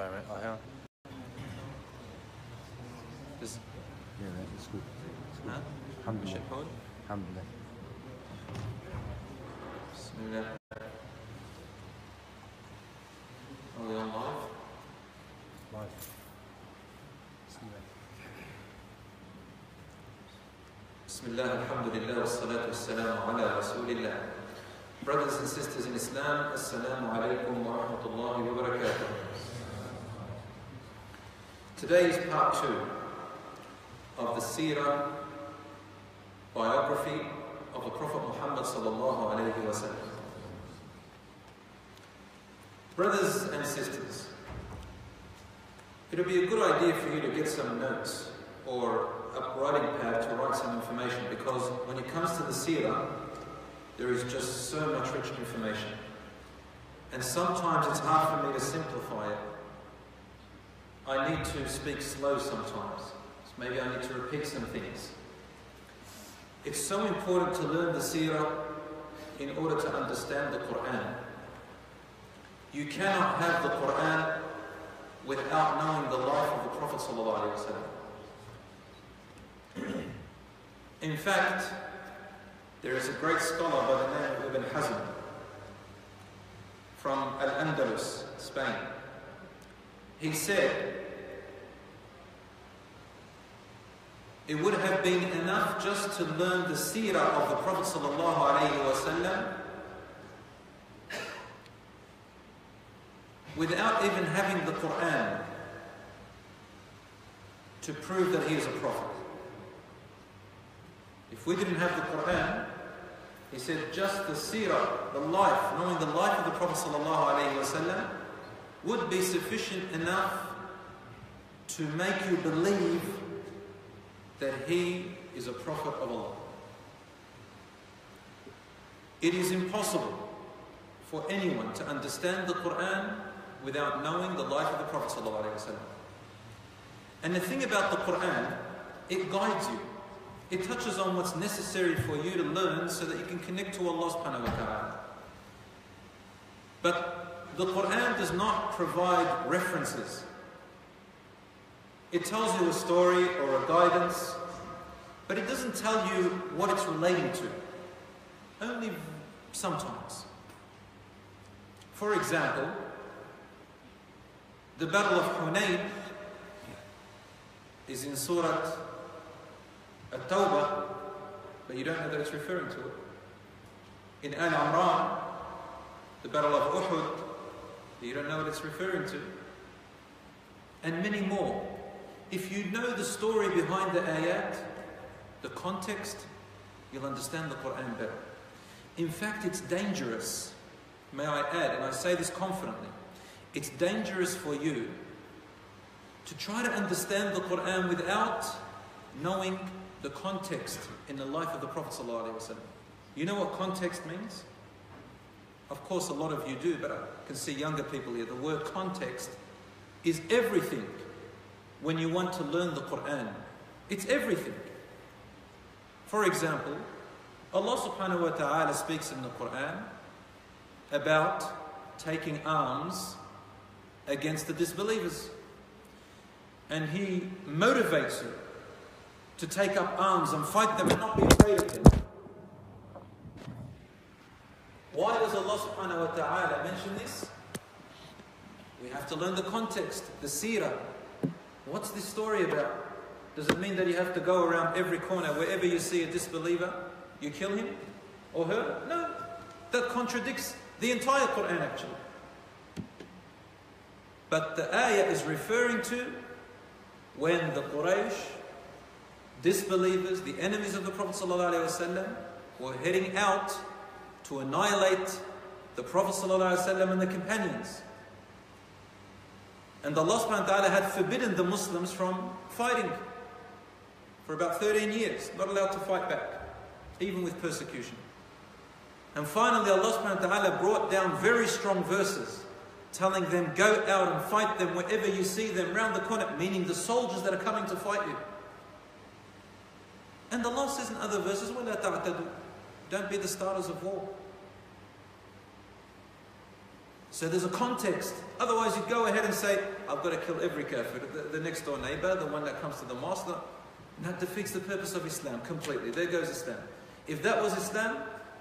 Sorry, mate. Oh, hang on. Yeah, mate, it's good. It's good. Huh? Alhamdulillah. Hold. Alhamdulillah. Bismillah. Are we on live? Live. Bismillah. Bismillah, alhamdulillah, wassalatu wassalamu ala rasulillah. Brothers and sisters in Islam, assalamu alaikum wa rahmatullahi wa barakatuh. Today is part 2 of the seerah biography of the Prophet Muhammad sallallahu alayhi wa sallam. Brothers and sisters, it would be a good idea for you to get some notes or a writing pad to write some information, because when it comes to the seerah, there is just so much rich information. And sometimes it's hard for me to simplify it. I need to speak slow sometimes. So maybe I need to repeat some things. It's so important to learn the seerah in order to understand the Quran. You cannot have the Quran without knowing the life of the Prophet ﷺ. In fact, there is a great scholar by the name of Ibn Hazm from Al-Andalus, Spain. He said, it would have been enough just to learn the seerah of the Prophet ﷺ without even having the Quran to prove that he is a prophet. If we didn't have the Quran, he said just the seerah, the life, knowing the life of the Prophet ﷺ would be sufficient enough to make you believe that he is a prophet of Allah. It is impossible for anyone to understand the Quran without knowing the life of the Prophet ﷺ. And the thing about the Quran, it guides you. It touches on what's necessary for you to learn so that you can connect to Allah subhanahu wa ta'ala. But the Quran does not provide references. It tells you a story or a guidance, but it doesn't tell you what it's relating to. Only sometimes. For example, the Battle of Hunayn is in Surah At-Tawbah, but you don't know that it's referring to it. In Al-Imran, the Battle of Uhud, you don't know what it's referring to. And many more. If you know the story behind the ayat, the context, you'll understand the Quran better. In fact, it's dangerous, may I add, and I say this confidently, it's dangerous for you to try to understand the Quran without knowing the context in the life of the Prophet ﷺ. You know what context means? Of course, a lot of you do, but I can see younger people here. The word context is everything when you want to learn the Quran. It's everything. For example, Allah subhanahu wa ta'ala speaks in the Quran about taking arms against the disbelievers. And He motivates you to take up arms and fight them and not be afraid of them. Why does Allah subhanahu wa ta'ala mention this? We have to learn the context, the seerah. What's this story about? Does it mean that you have to go around every corner, wherever you see a disbeliever, you kill him or her? No. That contradicts the entire Quran actually. But the ayah is referring to when the Quraysh, disbelievers, the enemies of the Prophet ﷺ, were heading out to annihilate the Prophet ﷺ and the companions. And Allah subhanahu wa ta'ala had forbidden the Muslims from fighting for about 13 years, not allowed to fight back, even with persecution. And finally Allah subhanahu wa ta'ala brought down very strong verses telling them, go out and fight them wherever you see them round the corner, meaning the soldiers that are coming to fight you. And Allah says in other verses, وَلَا تَعْتَدُوا, don't be the starters of war. So there's a context. Otherwise you'd go ahead and say, I've got to kill every kafir. The next door neighbor, the one that comes to the mosque. That defeats the purpose of Islam completely. There goes Islam. If that was Islam,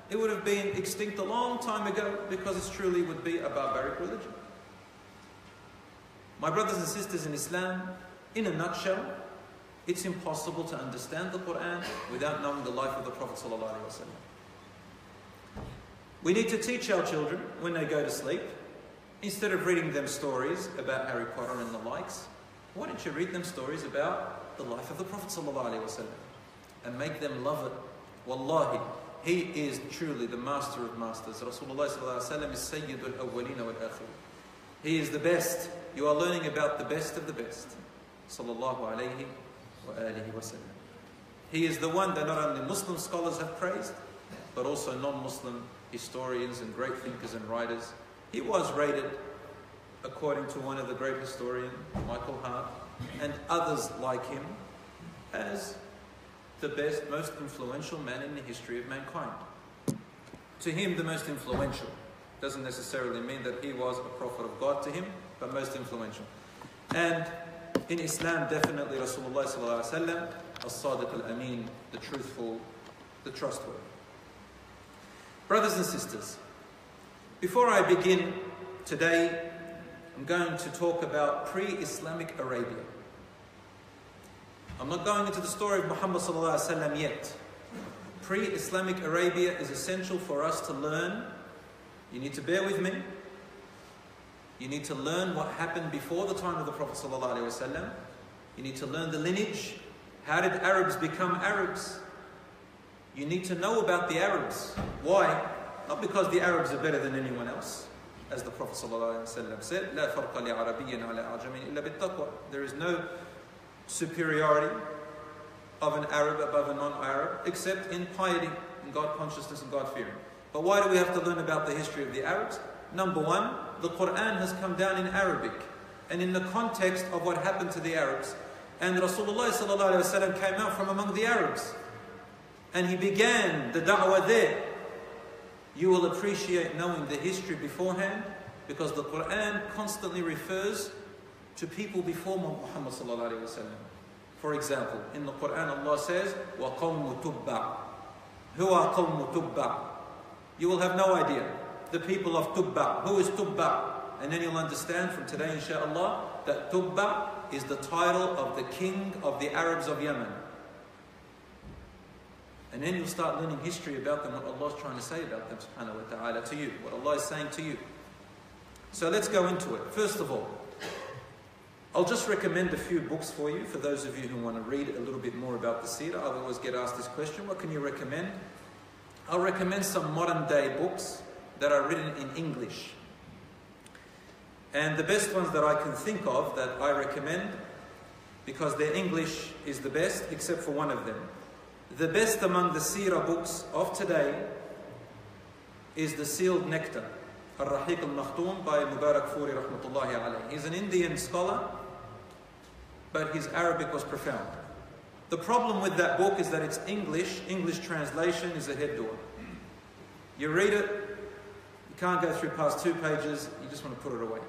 it would have been extinct a long time ago, because it truly would be a barbaric religion. My brothers and sisters in Islam, in a nutshell, it's impossible to understand the Quran without knowing the life of the Prophet ﷺ. We need to teach our children when they go to sleep, instead of reading them stories about Harry Potter and the likes, why don't you read them stories about the life of the Prophet ﷺ and make them love it? Wallahi, he is truly the master of masters. Rasulullah ﷺ is Sayyidul Awwaleen wal Akhirin. He is the best. You are learning about the best of the best. Sallallahu alayhi wa alihi wa sallam. He is the one that not only Muslim scholars have praised, but also non-Muslim historians and great thinkers and writers. He was rated, according to one of the great historians, Michael Hart, and others like him, as the best, most influential man in the history of mankind. To him, the most influential. Doesn't necessarily mean that he was a prophet of God to him, but most influential. And in Islam, definitely Rasulullah sallallahu alaihi wasallam, as-sadiq al-amin, the truthful, the trustworthy. Brothers and sisters, before I begin today, I'm going to talk about pre-Islamic Arabia. I'm not going into the story of Muhammad sallallahu alaihi wasallam yet. Pre-Islamic Arabia is essential for us to learn. You need to bear with me. You need to learn what happened before the time of the Prophet ﷺ. You need to learn the lineage. How did Arabs become Arabs? You need to know about the Arabs. Why? Not because the Arabs are better than anyone else. As the Prophet ﷺ said, لا فرق لعربي على أعجم إلا بالتقوى. There is no superiority of an Arab above a non-Arab except in piety, in God consciousness and God fearing. But why do we have to learn about the history of the Arabs? Number one, the Quran has come down in Arabic and in the context of what happened to the Arabs. And Rasulullah ﷺ came out from among the Arabs and he began the da'wah there. You will appreciate knowing the history beforehand, because the Quran constantly refers to people before Muhammad ﷺ. For example, in the Quran Allah says, وَقَوْمُ تُبَّعْ. Who are قَوْمُ تُبَّعْ? You will have no idea. The people of Tubba. Who is Tubba? And then you'll understand from today, inshaAllah, that Tubba is the title of the king of the Arabs of Yemen. And then you'll start learning history about them, what Allah is trying to say about them, subhanahu wa ta'ala, to you. What Allah is saying to you. So let's go into it. First of all, I'll just recommend a few books for you, for those of you who want to read a little bit more about the seerah. I always get asked this question, what can you recommend? I'll recommend some modern day books that are written in English. And the best ones that I can think of that I recommend, because their English is the best, except for one of them. The best among the seerah books of today is The Sealed Nectar, Al-Rahiq al-Makhtoum by Mubarak Furi rahmatullahi alayhi. He's an Indian scholar, but his Arabic was profound. The problem with that book is that it's English. English translation is a head door. You read it, you can't go through past 2 pages, you just want to put it away.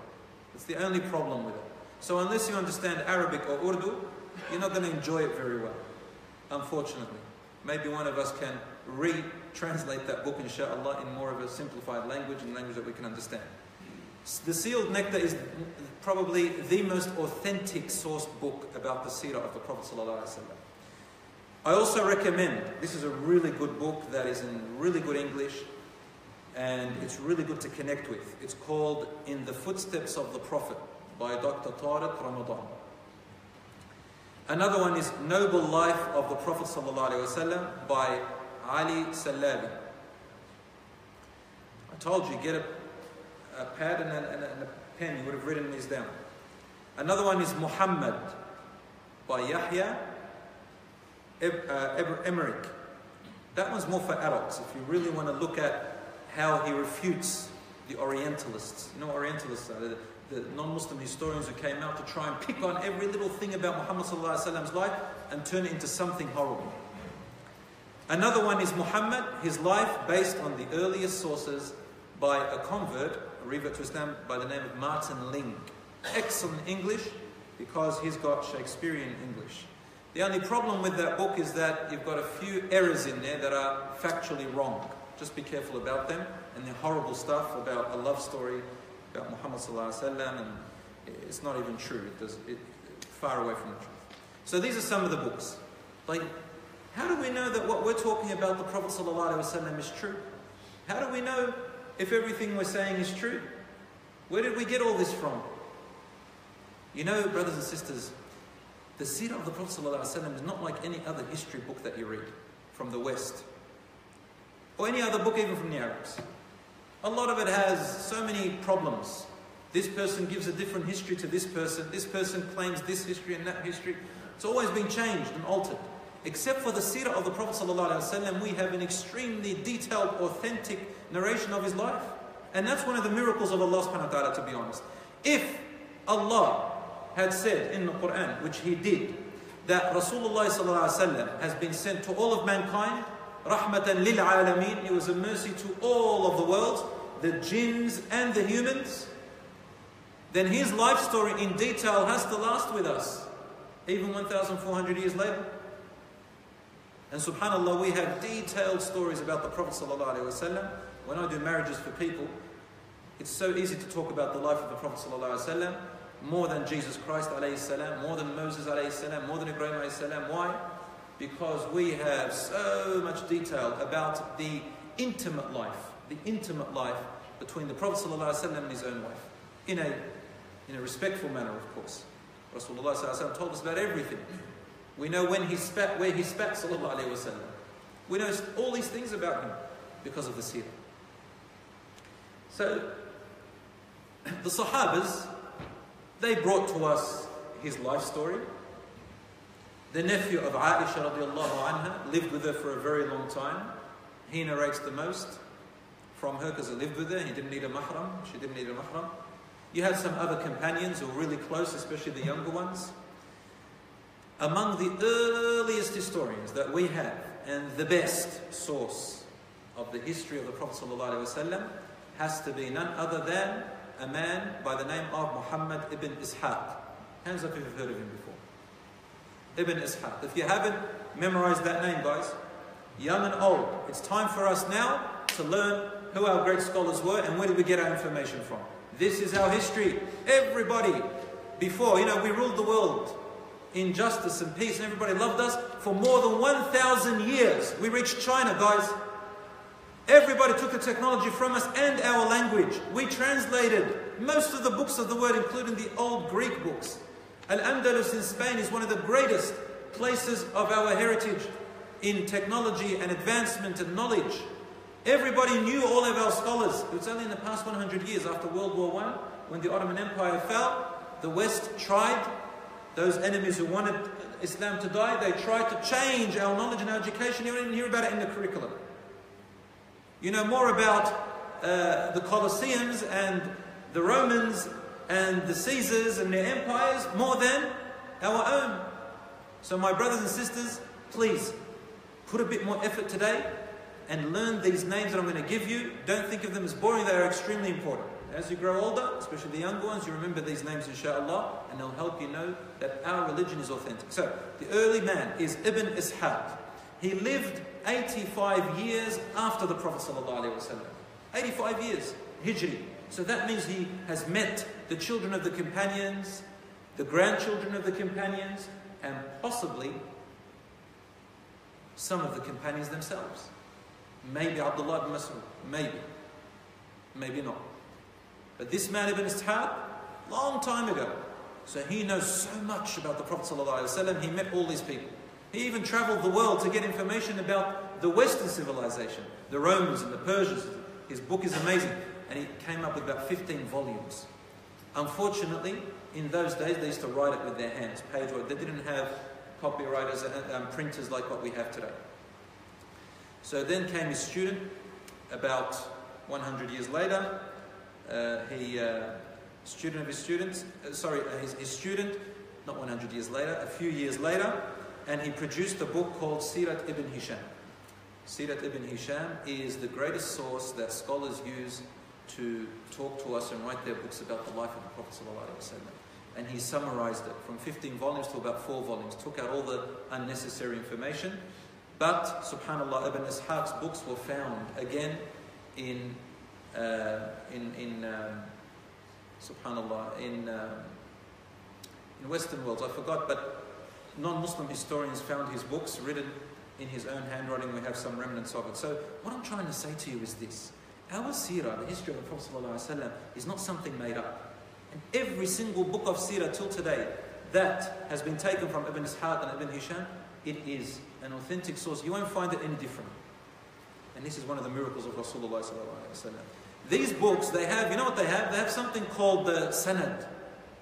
It's the only problem with it. So unless you understand Arabic or Urdu, you're not going to enjoy it very well, unfortunately. Maybe one of us can retranslate that book, inshaAllah, in more of a simplified language, and language that we can understand. The Sealed Nectar is probably the most authentic sourced book about the seerah of the Prophet ﷺ. I also recommend, this is a really good book that is in really good English, and it's really good to connect with. It's called In the Footsteps of the Prophet by Dr. Tariq Ramadan. Another one is Noble Life of the Prophet ﷺ by Ali Salabi. I told you, get a pad and a pen, you would have written these down. Another one is Muhammad by Yahya Emmerich. That one's more for adults, if you really want to look at how he refutes the Orientalists. You know what Orientalists are? The non-Muslim historians who came out to try and pick on every little thing about Muhammad ﷺ's life and turn it into something horrible. Another one is Muhammad, his life based on the earliest sources by a convert, a revert to Islam, by the name of Martin Ling. Excellent English, because he's got Shakespearean English. The only problem with that book is that you've got a few errors in there that are factually wrong. Just be careful about them. And the horrible stuff about a love story about Muhammad sallallahu alaihi wasallam, and it's not even true. It's far away from the truth. So these are some of the books. Like, how do we know that what we're talking about the Prophet sallallahu alaihi wasallam is true? How do we know if everything we're saying is true? Where did we get all this from? You know, brothers and sisters, the seerah of the Prophet ﷺ is not like any other history book that you read from the West, or any other book even from the Arabs. A lot of it has so many problems. This person gives a different history to this person claims this history and that history. It's always been changed and altered. Except for the seerah of the Prophet ﷺ, we have an extremely detailed, authentic narration of his life. And that's one of the miracles of Allah subhanahu wa ta'ala, to be honest. If Allah had said in the Quran, which He did, that Rasulullah ﷺ has been sent to all of mankind, rahmatan lil alameen, He was a mercy to all of the world, the jinns and the humans, then His life story in detail has to last with us, even 1,400 years later. And subhanAllah, we have detailed stories about the Prophet ﷺ. When I do marriages for people, it's so easy to talk about the life of the Prophet ﷺ, more than Jesus Christ alayhi salam, more than Moses alayhi salam, more than Ibrahim alayhi salam. Why? Because we have so much detail about the intimate life between the Prophet ﷺ and his own wife, in a respectful manner, of course. Rasulullah ﷺ told us about everything. We know when he spat, where he spat, sallallahu alayhi wasallam. We know all these things about him because of the seerah. So, the Sahabas, they brought to us his life story. The nephew of Aisha radiallahu anha lived with her for a very long time. He narrates the most from her because he lived with her. He didn't need a mahram. She didn't need a mahram. You had some other companions who were really close, especially the younger ones. Among the earliest historians that we have, and the best source of the history of the Prophet ﷺ, has to be none other than a man by the name of Muhammad ibn Ishaq. Hands up if you've heard of him before. Ibn Ishaq. If you haven't memorized that name, guys, young and old, it's time for us now to learn who our great scholars were and where did we get our information from. This is our history. Everybody before, we ruled the world in justice and peace, and everybody loved us for more than 1,000 years. We reached China, guys. Everybody took the technology from us and our language. We translated most of the books of the word, including the old Greek books. Al-Andalus in Spain is one of the greatest places of our heritage in technology and advancement and knowledge. Everybody knew all of our scholars. It was only in the past 100 years, after World War I, when the Ottoman Empire fell, the West tried, those enemies who wanted Islam to die, they tried to change our knowledge and our education. You don't even hear about it in the curriculum. You know more about the Colosseums and the Romans and the Caesars and their empires more than our own. So my brothers and sisters, please put a bit more effort today and learn these names that I'm going to give you. Don't think of them as boring, they are extremely important. As you grow older, especially the younger ones, you remember these names inshaAllah, and they'll help you know that our religion is authentic. So, the early man is Ibn Ishaq. He lived 85 years after the Prophet ﷺ. 85 years, Hijri. So that means he has met the children of the companions, the grandchildren of the companions, and possibly some of the companions themselves. Maybe Abdullah ibn Mas'ud, maybe not. But this man Ibn Ishaq, long time ago, so he knows so much about the Prophet ﷺ, he met all these people. He even traveled the world to get information about the Western civilization, the Romans and the Persians. His book is amazing. And he came up with about 15 volumes. Unfortunately, in those days, they used to write it with their hands, page work. They didn't have copywriters and printers like what we have today. So then came his student, about 100 years later. Student of his students, his student, not 100 years later, a few years later, and he produced a book called Sirat ibn Hisham. Sirat ibn Hisham is the greatest source that scholars use to talk to us and write their books about the life of the Prophet ﷺ. And he summarized it from 15 volumes to about 4 volumes, took out all the unnecessary information. But, subhanAllah, Ibn Ishaq's books were found again in Western worlds. I forgot, but non-Muslim historians found his books written in his own handwriting. We have some remnants of it. So what I'm trying to say to you is this. Our seerah, the history of the Prophet ﷺ, is not something made up. And every single book of seerah till today that has been taken from Ibn Ishaq and Ibn Hisham, it is an authentic source. You won't find it any different. And this is one of the miracles of Rasulullah ﷺ. These books, they have, you know what they have? They have something called the sanad.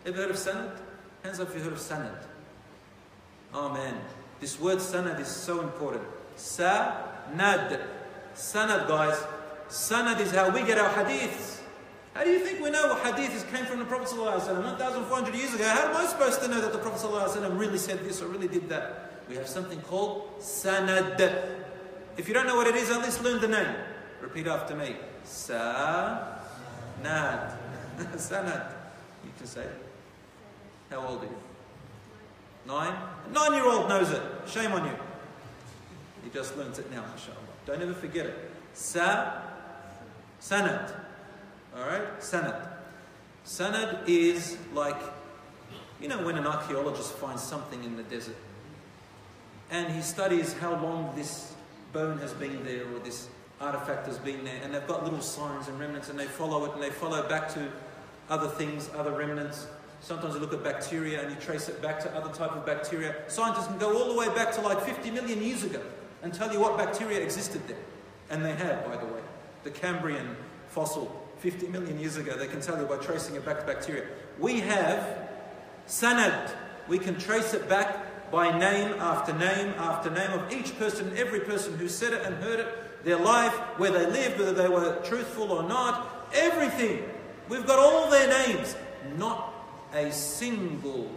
Ever heard of sanad? Hands up if you heard of sanad. Oh man, this word sanad is so important. Sanad. Sanad, guys. Sanad is how we get our hadiths. How do you think we know what hadith came from the Prophet ﷺ 1,400 years ago? How am I supposed to know that the Prophet ﷺ really said this or really did that? We have something called sanad. If you don't know what it is, at least learn the name. Repeat after me. Sanad. Sanad. You can say it. How old are you? 9? A 9-year-old knows it. Shame on you. You just learnt it now, mashallah. Don't ever forget it. Sanad. Alright? Sanad. Sanad is like, you know, when an archaeologist finds something in the desert and he studies how long this bone has been there or this artifact has been there, and they've got little signs and remnants, and they follow it and they follow back to other things, other remnants. Sometimes you look at bacteria and you trace it back to other type of bacteria. Scientists can go all the way back to like 50 million years ago and tell you what bacteria existed there. And they have, by the way. The Cambrian fossil, 50 million years ago, they can tell you by tracing it back to bacteria. We have sanad. We can trace it back by name after name after name of each person, every person who said it and heard it, their life, where they lived, whether they were truthful or not, everything. We've got all their names. Not a single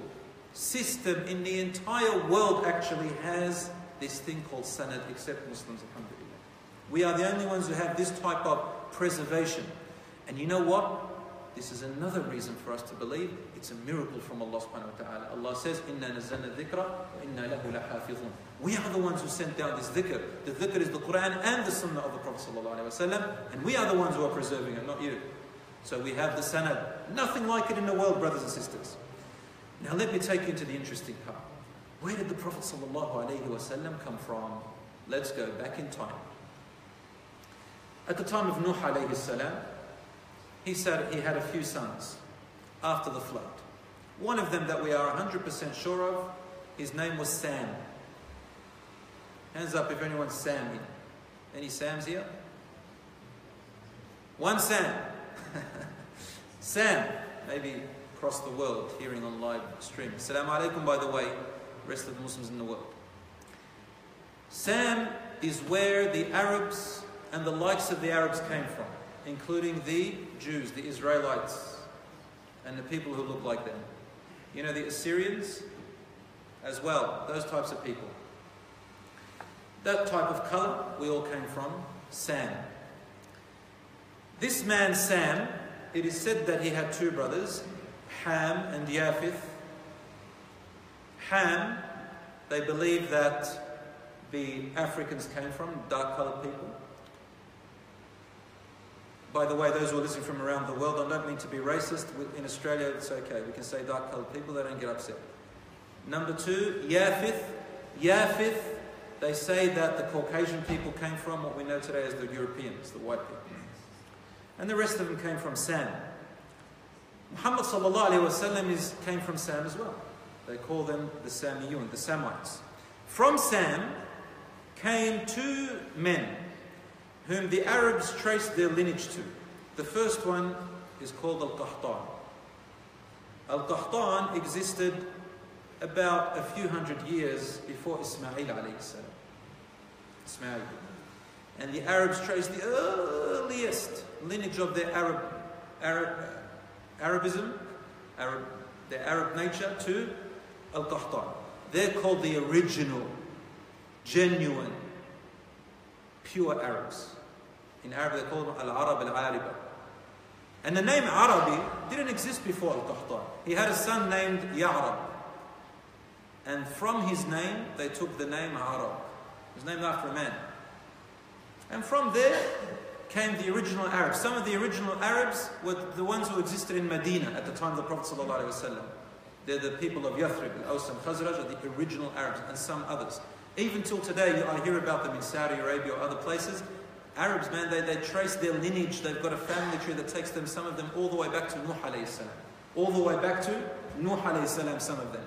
system in the entire world actually has this thing called sanad except Muslims, alhamdulillah. We are the only ones who have this type of preservation. And you know what? This is another reason for us to believe it's a miracle from Allah subhanahu wa ta'ala. Allah says, إِنَّا نَزَّلْنَا الذِّكْرَ وَإِنَّا لَهُ لَحَافِظُونَ. We are the ones who sent down this dhikr. The dhikr is the Quran and the Sunnah of the Prophet sallallahu alaihi wasallam, and we are the ones who are preserving it, not you. So we have the sanad. Nothing like it in the world, brothers and sisters. Now let me take you into the interesting part. Where did the Prophet sallallahu alaihi wasallam come from? Let's go back in time. At the time of Nuh alayhi salam, he said he had a few sons after the flood. One of them that we are 100% sure of, his name was Sam. Hands up if anyone's Sam here. Any Sams here? One Sam. Sam, maybe across the world, hearing on live stream. Assalamu alaikum, by the way, rest of the Muslims in the world. Sam is where the Arabs and the likes of the Arabs came from, including the Jews, the Israelites, and the people who look like them. You know, the Assyrians as well, those types of people. That type of color, we all came from Sam. This man Sam, it is said that he had two brothers, Ham and Yafith. Ham, they believe that the Africans came from, dark-colored people. By the way, those who are listening from around the world, I don't mean to be racist. In Australia, it's okay. We can say dark-colored people, they don't get upset. Number two, Yafith. Yafith, they say that the Caucasian people came from what we know today as the Europeans, the white people. And the rest of them came from Sam. Muhammad sallallahu alayhi wa sallam came from Sam as well. They call them the Samiyun, the Samites. From Sam came two men whom the Arabs traced their lineage to. The first one is called Al-Qahtan. Al-Qahtan existed about a few hundred years before Ismail alayhi salam. Ismail. And the Arabs traced the earliest lineage of their Arabism, their Arab nature, to Al-Qahtan. They're called the original, genuine, pure Arabs. In Arabic they call them Al-Arab Al-Ariba. And the name Arabi didn't exist before Al-Qahtani. He had a son named Ya'rab. And from his name, they took the name Arab. It was named after a man. And from there came the original Arabs. Some of the original Arabs were the ones who existed in Medina at the time of the Prophet ﷺ. They're the people of Yathrib, Al-Aws and Khazraj are the original Arabs, and some others. Even till today, I hear about them in Saudi Arabia or other places. Arabs, man, they trace their lineage. They've got a family tree that takes them, some of them, all the way back to Nuh alayhi salam. All the way back to Nuh alayhi salam, some of them.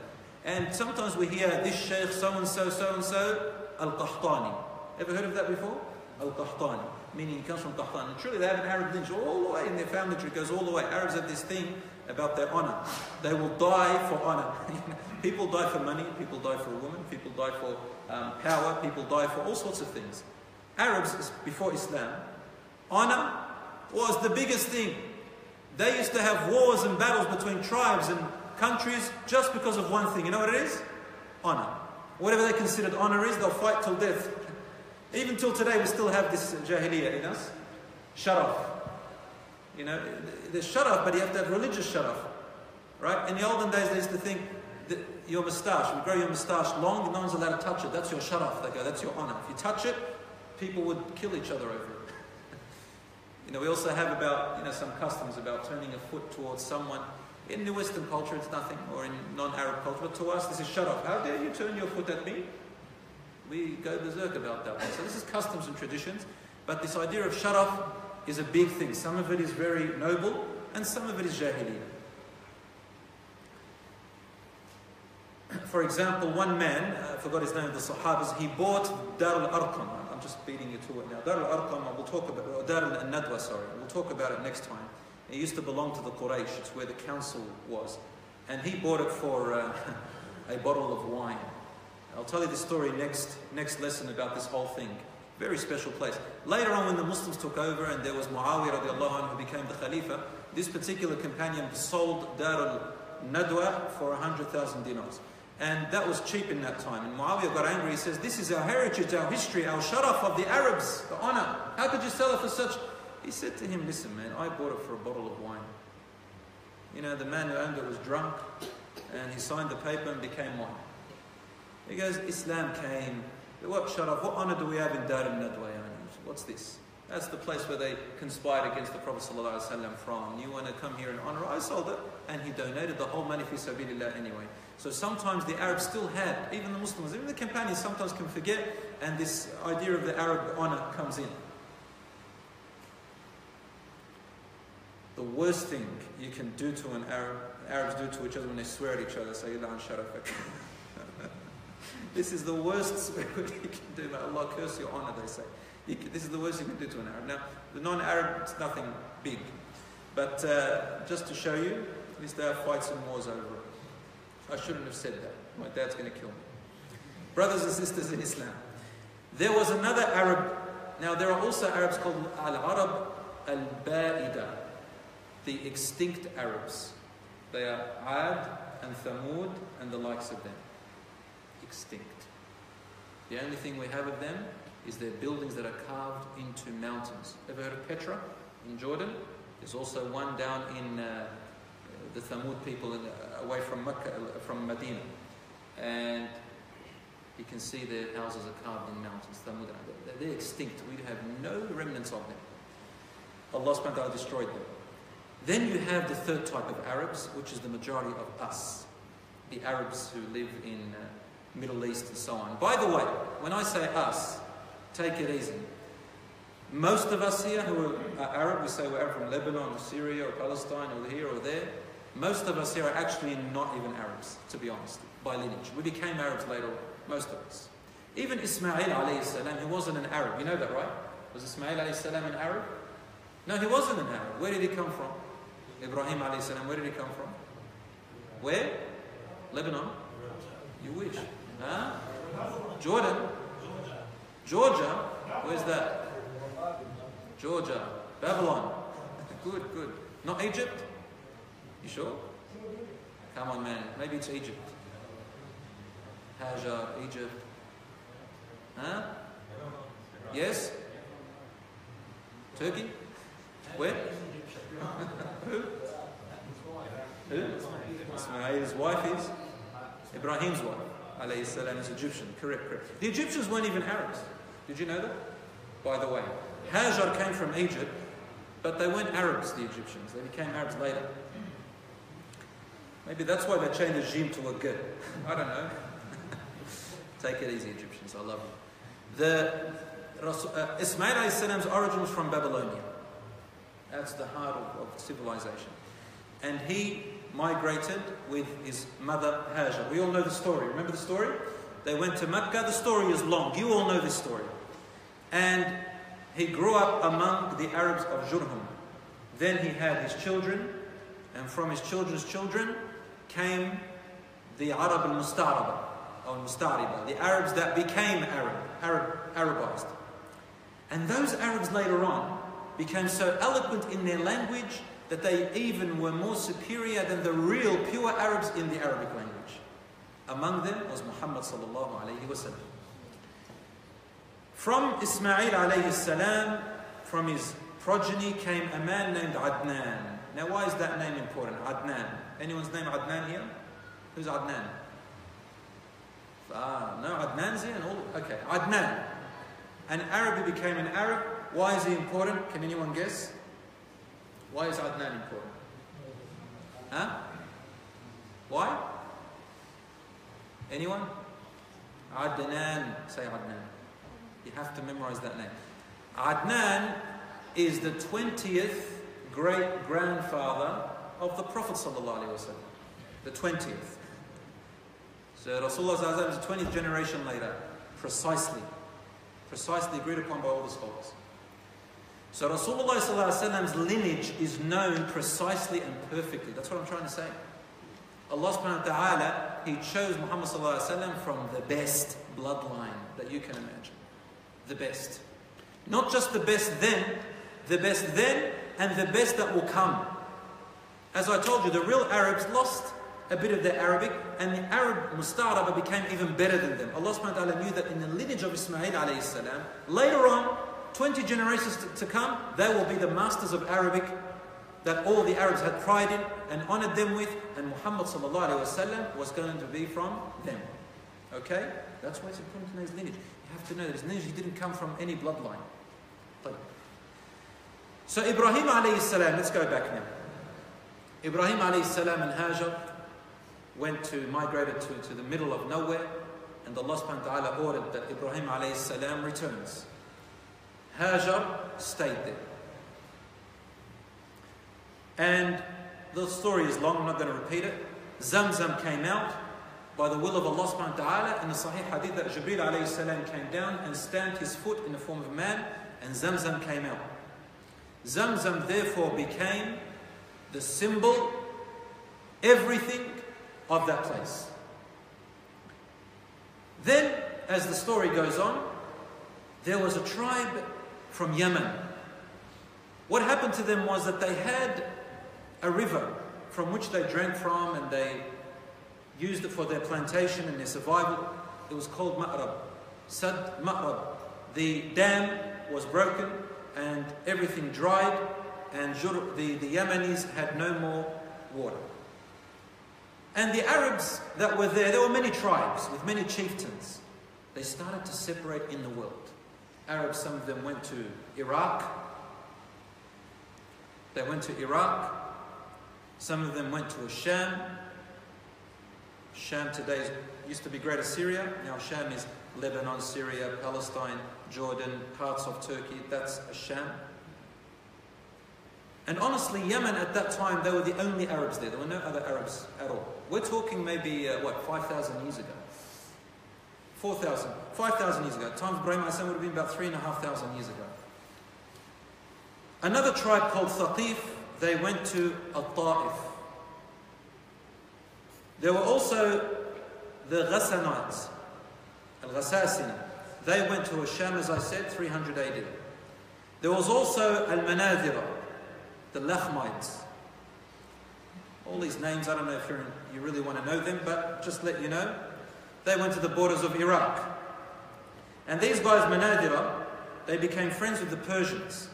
And sometimes we hear this sheikh, so-and-so, Al-Qahtani. Ever heard of that before? Al-Qahtani, meaning he comes from Qahtan. And truly they have an Arab lineage all the way in their family tree, goes all the way. Arabs have this thing about their honor. They will die for honor. People die for money, people die for a woman, people die for power, people die for all sorts of things. Arabs, before Islam, honor was the biggest thing. They used to have wars and battles between tribes and countries just because of one thing. You know what it is? Honor. Whatever they considered honor is, they'll fight till death. Even till today, we still have this jahiliyyah in us. Sharaf. You know, there's sharaf, but you have to have religious sharaf. Right? In the olden days, they used to think that your moustache, you grow your moustache long, no one's allowed to touch it. That's your sharaf. They go, that's your honor. If you touch it, people would kill each other over it. You know, we also have about, you know, some customs about turning a foot towards someone. In the Western culture, it's nothing, or in non-Arab culture, but to us, this is sharaf. How dare you turn your foot at me? We go berserk about that one. So this is customs and traditions, but this idea of sharaf is a big thing. Some of it is very noble, and some of it is jahiliyyah. For example, one man, I forgot his name, the Sahabas, he bought Dar al-Arqam. I'm just beating you to it now. Dar al-Arqam, we'll talk about, Dar al-Nadwa, sorry. We'll talk about it next time. It used to belong to the Quraysh. It's where the council was. And he bought it for a bottle of wine. I'll tell you the story next lesson about this whole thing. Very special place. Later on, when the Muslims took over and there was Muawiyah radiallahu anhu who became the Khalifa, this particular companion sold Dar al-Nadwa for 100,000 dinars. And that was cheap in that time. And Muawiyah got angry. He says, this is our heritage, our history, our sharaf of the Arabs, the honor. How could you sell it for such? He said to him, listen man, I bought it for a bottle of wine. You know, the man who owned it was drunk and he signed the paper and became wine. He goes, Islam came. What sharaf, what honor do we have in Dar al-Nadwa? What's this? That's the place where they conspired against the Prophet ﷺ from. You want to come here and honor? I sold it. And he donated the whole money fi sabilillah anyway. So sometimes the Arabs still had, even the Muslims, even the companions sometimes can forget, and this idea of the Arab honor comes in. The worst thing you can do to an Arab, Arabs do to each other when they swear at each other, say, Ilan sharafak. This is the worst swear you can do. May Allah curse your honor, they say. This is the worst you can do to an Arab. Now, the non-Arab, it's nothing big. But just to show you, at least they have fights and wars over it. I shouldn't have said that. My dad's going to kill me. Brothers and sisters in Islam. There was another Arab. Now, there are also Arabs called Al-Arab Al-Ba'ida. The extinct Arabs. They are Ad and Thamud and the likes of them. Extinct. The only thing we have of them is their buildings that are carved into mountains. Ever heard of Petra in Jordan? There's also one down in the Thamud people away from Mecca, from Medina. And you can see their houses are carved in mountains. Thamud, they're extinct. We have no remnants of them. Allah subhanahu wa ta'ala destroyed them. Then you have the third type of Arabs, which is the majority of us. The Arabs who live in Middle East and so on. By the way, when I say us, take it easy. Most of us here who are Arab, we say we're from Lebanon or Syria or Palestine or here or there. Most of us here are actually not even Arabs, to be honest, by lineage. We became Arabs later on, most of us. Even Ismail alayhi salam, he wasn't an Arab. You know that, right? Was Ismail alayhi salam an Arab? No, he wasn't an Arab. Where did he come from? Ibrahim alayhi salam, where did he come from? Where? Lebanon? You wish. Huh? Jordan? Georgia? Where's that? Georgia. Babylon. Good, good. Not Egypt? You sure? Come on, man. Maybe it's Egypt. Hajar, Egypt. Huh? Yes? Turkey? Where? Who? Ismail's wife is Ibrahim's wife. Alayhi salam is Egyptian. Correct. The Egyptians weren't even Arabs. Did you know that? By the way, Hajar came from Egypt, but they weren't Arabs, the Egyptians. They became Arabs later. Maybe that's why they changed the regime to a good. I don't know. Take it easy, Egyptians. I love you. Ismail alayhi salam's origin was from Babylonia. That's the heart of civilization. And he migrated with his mother Hajar. We all know the story. Remember the story? They went to Mecca. The story is long. You all know this story. And he grew up among the Arabs of Jurhum. Then he had his children, and from his children's children came the Arab al-Musta'raba, or Musta'riba, the Arabs that became Arabized. And those Arabs later on became so eloquent in their language that they even were more superior than the real pure Arabs in the Arabic language. Among them was Muhammad sallallahu alayhi wa sallam. From Ismail alayhi salam, from his progeny came a man named Adnan. Now why is that name important? Adnan. Anyone's name Adnan here? Who's Adnan? No, Adnan's here and all. Okay, Adnan. An Arab who became an Arab. Why is he important? Can anyone guess? Why is Adnan important? Huh? Why? Anyone? Adnan. Say Adnan. You have to memorize that name. Adnan is the 20th great-grandfather of the Prophet ﷺ. The 20th. So Rasulullah is the 20th generation later. Precisely agreed upon by all the scholars. So Rasulullah ﷺ's lineage is known precisely and perfectly. That's what I'm trying to say. Allah subhanahu wa ta'ala, He chose Muhammad ﷺ from the best bloodline that you can imagine. The best. Not just the best then and the best that will come. As I told you, the real Arabs lost a bit of their Arabic, and the Arab Musta'raba became even better than them. Allah subhanahu wa ta'ala knew that in the lineage of Ismail alayhi salam, later on, 20 generations to come, they will be the masters of Arabic that all the Arabs had pride in and honored them with, and Muhammad sallallahu alayhi wa sallam was going to be from them. Okay? That's why it's important to know his lineage. You have to know that his lineage, he didn't come from any bloodline. So Ibrahim alayhi salam, let's go back now. Ibrahim alayhi salam and Hajar migrated to the middle of nowhere, and Allah subhanahu wa ta'ala ordered that Ibrahim alayhi salam returns. Hajar stayed there. And the story is long, I'm not going to repeat it. Zamzam came out by the will of Allah subhanahu wa ta'ala in the Sahih Hadith that Jibreel alayhi salam came down and stamped his foot in the form of a man, and Zamzam came out. Zamzam therefore became the symbol, everything of that place. Then, as the story goes on, there was a tribe from Yemen. What happened to them was that they had a river from which they drank from, and they used it for their plantation and their survival. It was called Ma'rab. Sad Ma'rab. The dam was broken and everything dried, and the Yemenis had no more water. And the Arabs that were there were many tribes with many chieftains. They started to separate in the world. Arabs, some of them went to Iraq. They went to Iraq. Some of them went to Sham. Sham today used to be Greater Syria. Now Sham is Lebanon, Syria, Palestine, Jordan, parts of Turkey. That's a Sham. And honestly, Yemen at that time, they were the only Arabs there. There were no other Arabs at all. We're talking maybe, 5,000 years ago? 4,000. 5,000 years ago. At the time of Ibrahim would have been about 3,500 years ago. Another tribe called Thaqif, they went to Al-Ta'if. There were also the Ghassanites, Al-Ghassasini. They went to Asham, as I said, 300 AD. There was also Al-Manadhira, the Lakhmites. All these names, I don't know if you really want to know them, but just let you know. They went to the borders of Iraq. And these guys, Manadhira, they became friends with the Persians.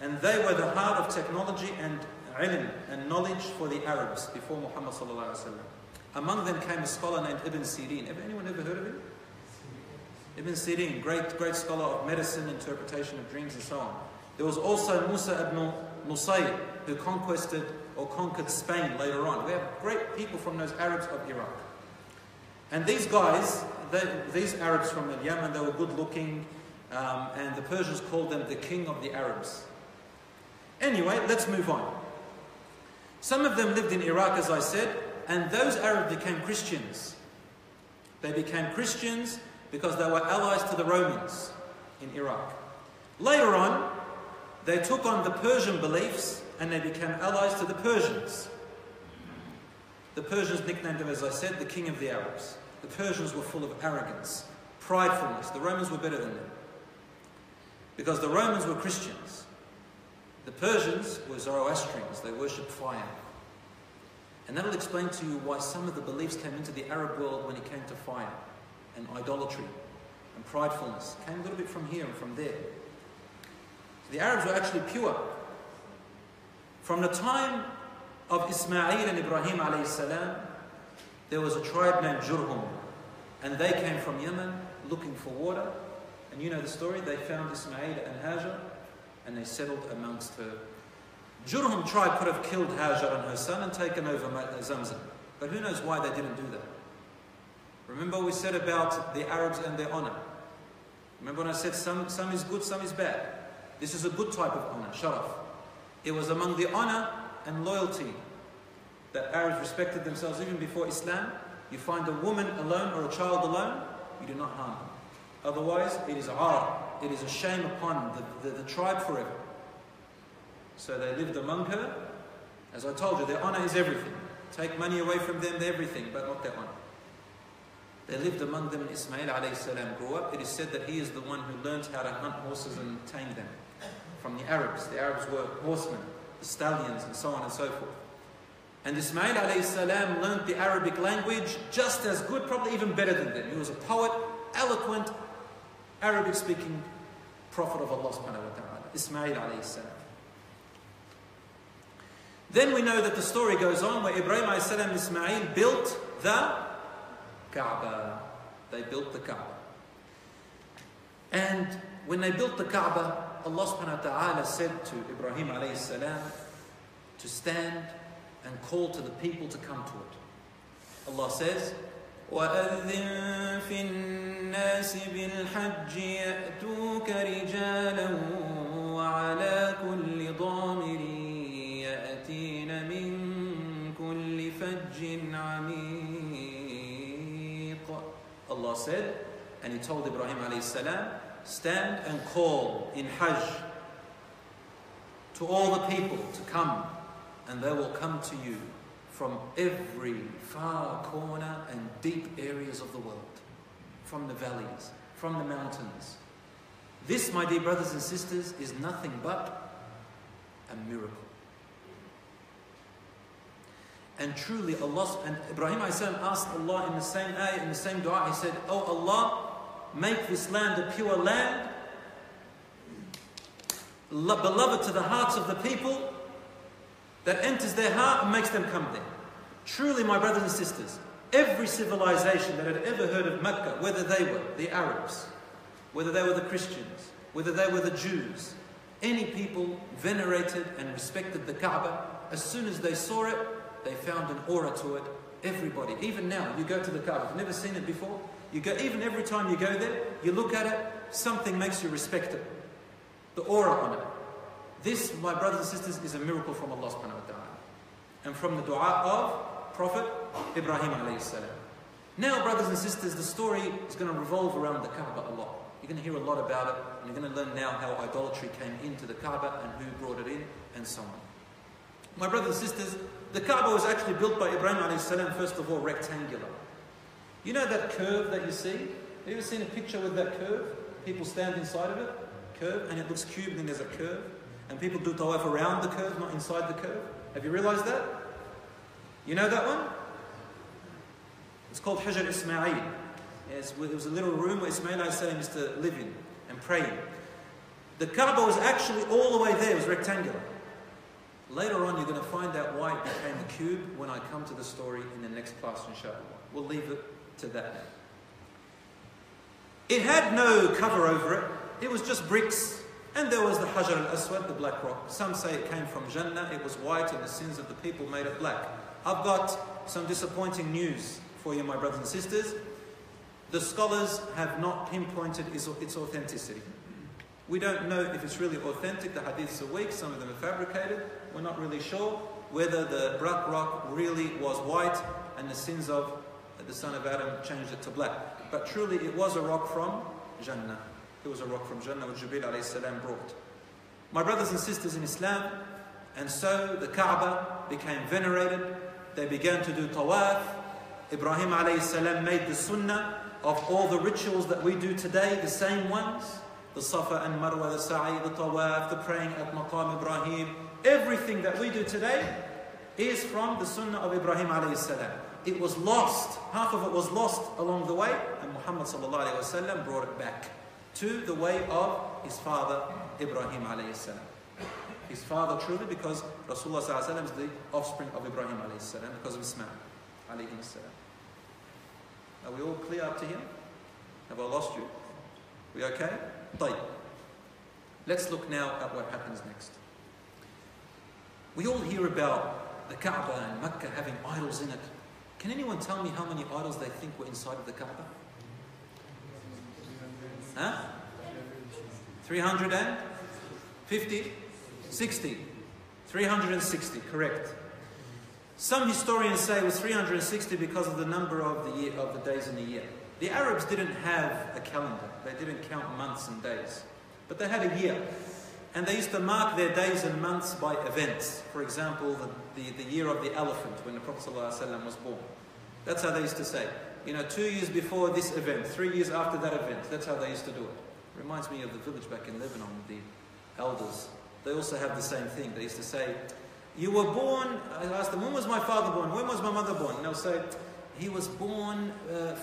And they were the heart of technology and ilm and knowledge for the Arabs before Muhammad sallallahu alaihi wasallam. Among them came a scholar named Ibn Sirin. Anyone ever heard of him? Ibn Sirin, great scholar of medicine, interpretation of dreams and so on. There was also Musa ibn Nusayr, who conquered Spain later on. We have great people from those Arabs of Iraq. And these guys, these Arabs from Yemen, they were good looking, and the Persians called them the king of the Arabs. Anyway, let's move on. Some of them lived in Iraq, as I said, and those Arabs became Christians. They became Christians because they were allies to the Romans in Iraq. Later on, they took on the Persian beliefs and they became allies to the Persians. The Persians nicknamed them, as I said, the king of the Arabs. The Persians were full of arrogance, pridefulness. The Romans were better than them because the Romans were Christians. The Persians were Zoroastrians. They worshipped fire. And that'll explain to you why some of the beliefs came into the Arab world when it came to fire and idolatry and pridefulness. Came a little bit from here and from there. So the Arabs were actually pure. From the time of Ismail and Ibrahim alayhi salam, there was a tribe named Jurhum. And they came from Yemen looking for water. And you know the story. They found Ismail and Hajar and they settled amongst her. Jurhum tribe could have killed Hajar and her son and taken over Zamzam. But who knows why they didn't do that. Remember we said about the Arabs and their honor. Remember when I said some is good, some is bad. This is a good type of honor, sharaf. It was among the honor and loyalty that Arabs respected themselves even before Islam. You find a woman alone or a child alone, you do not harm them. Otherwise, it is it is a shame upon the tribe forever. So they lived among her. As I told you, their honor is everything. Take money away from them, they're everything, but not their honor. They lived among them, and Ismail alayhi salam grew up. It is said that he is the one who learned how to hunt horses and tame them from the Arabs. The Arabs were horsemen, the stallions, and so on and so forth. And Ismail alayhi salam learned the Arabic language just as good, probably even better than them. He was a poet, eloquent, Arabic-speaking prophet of Allah subhanahu wa ta'ala, Ismail alayhi salam. Then we know that the story goes on where Ibrahim alayhi salam and Ismail built the Kaaba. They built the Kaaba. And when they built the Kaaba, Allah subhanahu wa ta'ala said to Ibrahim alayhi salam to stand and call to the people to come to it. Allah says, وَأَذِّن فِي النَّاسِ بِالْحَجِّ يَأْتُوكَ رِجَالًا وَعَلَى كُلِّ ضَامِرٍ يَأْتِينَ مِن كُلِّ فَجٍّ عَمِيقٍ. Allah said, and He told Ibrahim alayhi salam, stand and call in Hajj to all the people to come, and they will come to you from every far corner and deep areas of the world, from the valleys, from the mountains. This, my dear brothers and sisters, is nothing but a miracle. And truly Allah, and Ibrahim asked Allah in the same ayah, in the same dua, he said, Oh Allah, make this land a pure land, beloved to the hearts of the people, that enters their heart and makes them come there. Truly, my brothers and sisters, every civilization that had ever heard of Mecca, whether they were the Arabs, whether they were the Christians, whether they were the Jews, any people venerated and respected the Kaaba. As soon as they saw it, they found an aura to it. Everybody, even now, you go to the Kaaba, you've never seen it before, you go, even every time you go there, you look at it, something makes you respect it. The aura on it. This, my brothers and sisters, is a miracle from Allah subhanahu wa ta'ala. And from the dua of Prophet Ibrahim alayhi salam. Now, brothers and sisters, the story is going to revolve around the Kaaba a lot. You're going to hear a lot about it, and you're going to learn now how idolatry came into the Kaaba and who brought it in, and so on. My brothers and sisters, the Kaaba was actually built by Ibrahim alayhi salam, first of all, rectangular. You know that curve that you see? Have you ever seen a picture with that curve? People stand inside of it, curve, and it looks cubed and there's a curve. And people do tawaf around the curve, not inside the curve. Have you realized that? You know that one? It's called Hajar Ismail. Yes, it was a little room where Ismail alayhi salam used to live in and pray in. The Kaaba was actually all the way there, it was rectangular. Later on, you're going to find out why it became a cube when I come to the story in the next class, inshallah. We'll leave it to that now. It had no cover over it. It was just bricks. And there was the Hajar al-Aswad, the black rock. Some say it came from Jannah. It was white and the sins of the people made it black. I've got some disappointing news for you, my brothers and sisters. The scholars have not pinpointed its authenticity. We don't know if it's really authentic. The hadiths are weak. Some of them are fabricated. We're not really sure whether the black rock really was white and the sins of the son of Adam changed it to black. But truly it was a rock from Jannah. It was a rock from Jannah which Jibreel alayhi salam brought. My brothers and sisters in Islam, and so the Kaaba became venerated. They began to do tawaf. Ibrahim alayhi salam made the sunnah of all the rituals that we do today, the same ones. The Safa and Marwa, the Sa'i, the tawaf, the praying at Maqam Ibrahim. Everything that we do today is from the sunnah of Ibrahim alayhi salam. It was lost. Half of it was lost along the way, and Muhammad sallallahu alayhi wa sallam brought it back to the way of his father Ibrahim alayhi salam. His father truly, because Rasulullah sallallahu alayhi wa sallam is the offspring of Ibrahim alayhi salam because of Ismail alayhi salam. Are we all clear up to here? Have I lost you? We okay? طيب. Let's look now at what happens next. We all hear about the Kaaba and Mecca having idols in it. Can anyone tell me how many idols they think were inside of the Kaaba? Huh? 350? 60? 360, correct. Some historians say it was 360 because of the number of the year, of the days in the year. The Arabs didn't have a calendar. They didn't count months and days. But they had a year. And they used to mark their days and months by events. For example, the year of the elephant, when the Prophet ﷺ was born. That's how they used to say. 2 years before this event, 3 years after that event. That's how they used to do it. Reminds me of the village back in Lebanon, the elders. They also have the same thing. They used to say, you were born, I asked them, when was my father born? When was my mother born? And they'll say, he was born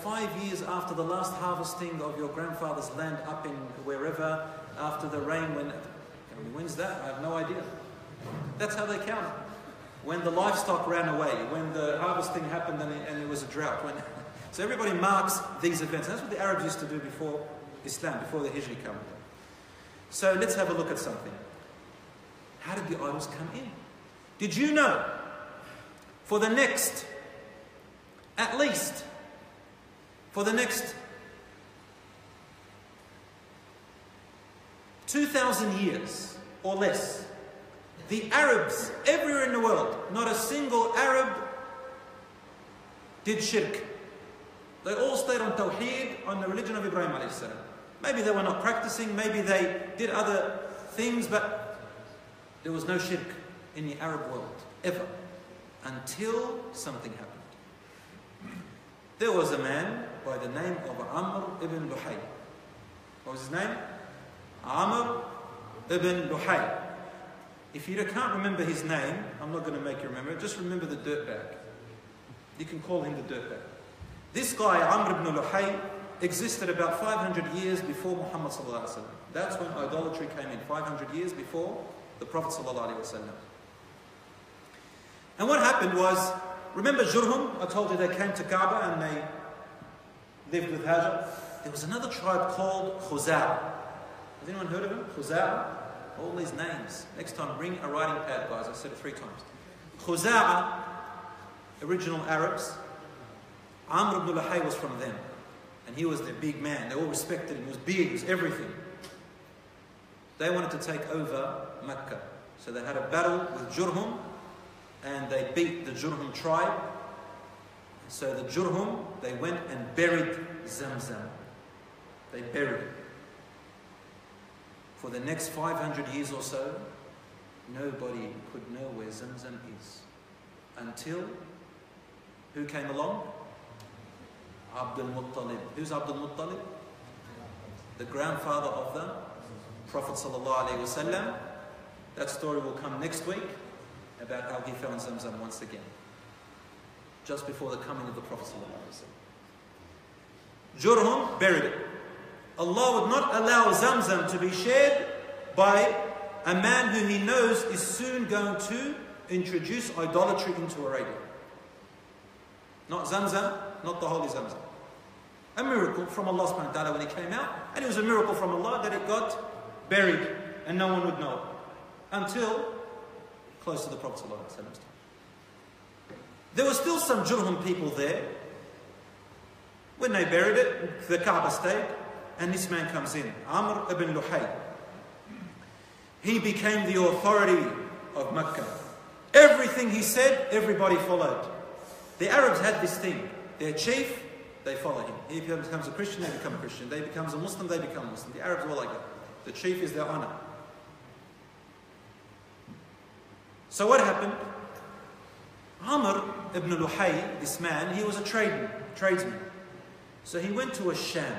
5 years after the last harvesting of your grandfather's land up in wherever, after the rain. When's that? I have no idea. That's how they count it. When the livestock ran away, when the harvesting happened and it was a drought. So everybody marks these events. And that's what the Arabs used to do before Islam, before the Hijri calendar. So let's have a look at something. How did the idols come in? Did you know, for the next 2,000 years or less, the Arabs everywhere in the world, not a single Arab did shirk. They all stayed on Tawheed, on the religion of Ibrahim alayhi salam. Maybe they were not practicing, maybe they did other things, but there was no shirk in the Arab world, ever, until something happened. There was a man by the name of Amr ibn Luhay. What was his name? Amr ibn Luhay. If you can't remember his name, I'm not going to make you remember it, just remember the dirtbag. You can call him the dirtbag. This guy, Amr ibn Luhay, existed about 500 years before Muhammad sallallahu alaihi wasallam. That's when idolatry came in, 500 years before the Prophet sallallahu alaihi wasallam. And what happened was, remember Jurhum? I told you they came to Kaaba and they lived with Hajar. There was another tribe called Khuza'a. Has anyone heard of him? Khuza'a? All these names. Next time, bring a writing pad, guys. I said it 3 times. Khuza'a, original Arabs. Amr ibn Luhay was from them. And he was their big man. They all respected him. He was big. He was everything. They wanted to take over Mecca. So they had a battle with Jurhum. And they beat the Jurhum tribe. So the Jurhum, they went and buried Zamzam. They buried it. For the next 500 years or so, nobody could know where Zamzam is. Until, who came along? Abdul Muttalib. Who's Abdul Muttalib? The grandfather of the Prophet ﷺ. That story will come next week, about how he found Zamzam once again, just before the coming of the Prophet ﷺ. Jurhum buried it. Allah would not allow Zamzam to be shared by a man who he knows is soon going to introduce idolatry into Arabia. Not Zamzam, not the holy Zamzam. A miracle from Allah subhanahu wa ta'ala when he came out, and it was a miracle from Allah that it got buried and no one would know it until close to the Prophet sallallahu alaihi wasallam's time. There were still some Jurhum people there. When they buried it, the Kaaba stayed, and this man comes in, Amr ibn Luhay. He became the authority of Mecca. Everything he said, everybody followed. The Arabs had this thing. Their chief, they follow him. He becomes a Christian, they become a Christian. They becomes a Muslim, they become a Muslim. The Arabs were like that. The chief is their honor. So what happened? Amr ibn Luhay, this man, he was a tradesman. So he went to Sham,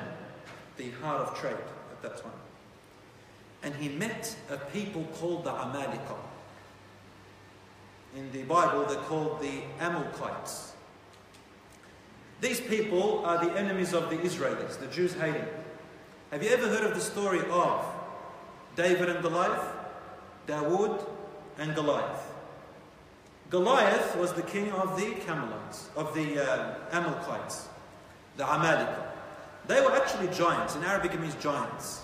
the heart of trade at that time. And he met a people called the Amalika. In the Bible, they're called the Amalekites. These people are the enemies of the Israelis. The Jews hate them. Have you ever heard of the story of David and Goliath? Dawood and Goliath. Goliath was the king of the Amalekites, the Amalika. They were actually giants. In Arabic it means giants.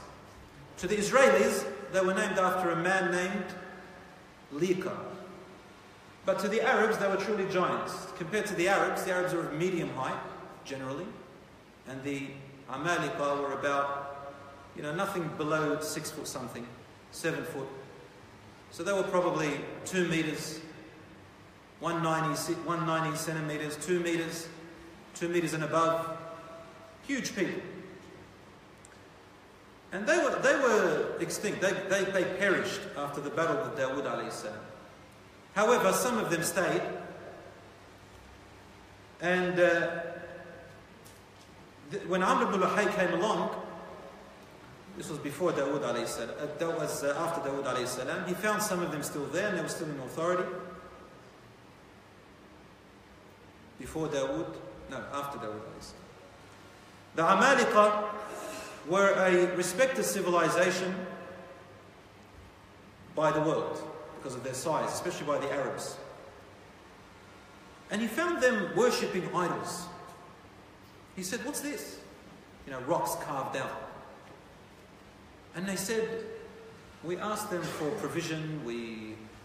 To the Israelis, they were named after a man named Lika. But to the Arabs, they were truly giants. Compared to the Arabs are of medium height, generally. And the Amalika were about, nothing below 6 foot something, 7 foot. So they were probably 2 meters, 190 centimeters, 2 meters, 2 meters and above. Huge people. And they were extinct. They perished after the battle with Dawood alayhi salam. However, some of them stayed. And when Amr ibn Luhay came along, this was before Dawood alayhi salam, that was after Dawood alayhi salam, he found some of them still there and they were still in authority. Before Dawood? No, after Dawood alayhi salam. The Amalika were a respected civilization by the world because of their size, especially by the Arabs. And he found them worshipping idols. He said, "What's this?" Rocks carved out. And they said, "We asked them for provision.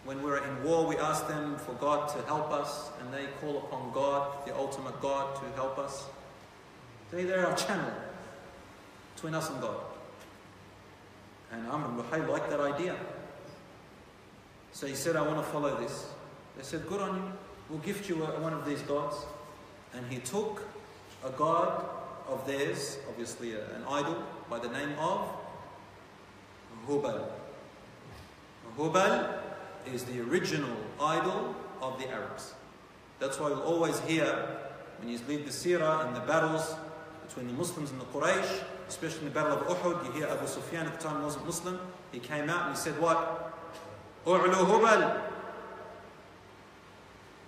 When we're in war, we ask them for God to help us, and they call upon God, the ultimate God, to help us. They're our channel between us and God." And Amr ibn Luhay liked that idea. So he said, "I want to follow this." They said, "Good on you. We'll gift you one of these gods." And he took a god of theirs, obviously an idol, by the name of Hubal. Hubal is the original idol of the Arabs. That's why you'll always hear, when you read the seerah in the battles between the Muslims and the Quraysh, especially in the battle of Uhud, you hear Abu Sufyan at the time wasn't Muslim. He came out and he said what? U'lu Hubal.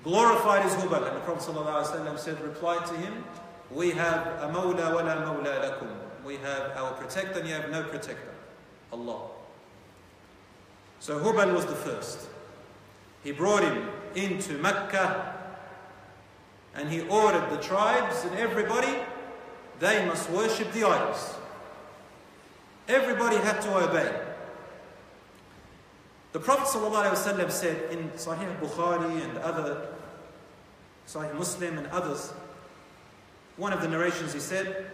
Glorified is Hubal. And the Prophet ﷺ said, replied to him, "We have a mawla wa la mawla lakum." We have our protector and you have no protector. Allah. So Hubal was the first. He brought him into Mecca and he ordered the tribes and everybody, they must worship the idols. Everybody had to obey. The Prophet ﷺ said in Sahih Bukhari and other, Sahih Muslim and others, one of the narrations he said,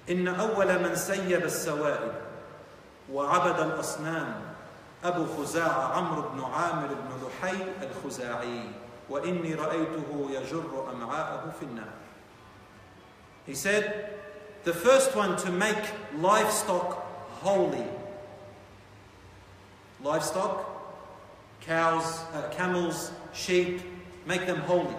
"إن أول من سيب السوائب وعبد الأصنام أبو خزاعة عمرو بن عامر بن لحي الخزاعي وإني رأيته يجر أمعاءه في النار." He said, the first one to make livestock holy. Livestock, cows, camels, sheep, make them holy.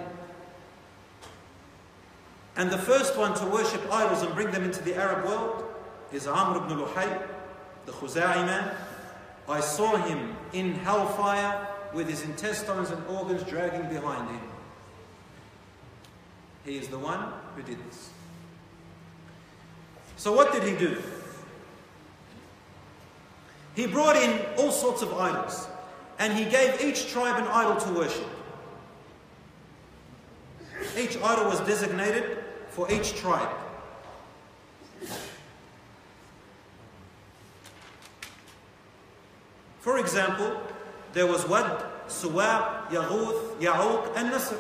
And the first one to worship idols and bring them into the Arab world is Amr ibn Luhay, the Khuza'i man. I saw him in hellfire with his intestines and organs dragging behind him. He is the one who did this. So what did he do? he brought in all sorts of idols. And he gave each tribe an idol to worship. Each idol was designated for each tribe. For example, there was Wad, Suwa', Yaghuth, Ya'uq, and Nasr.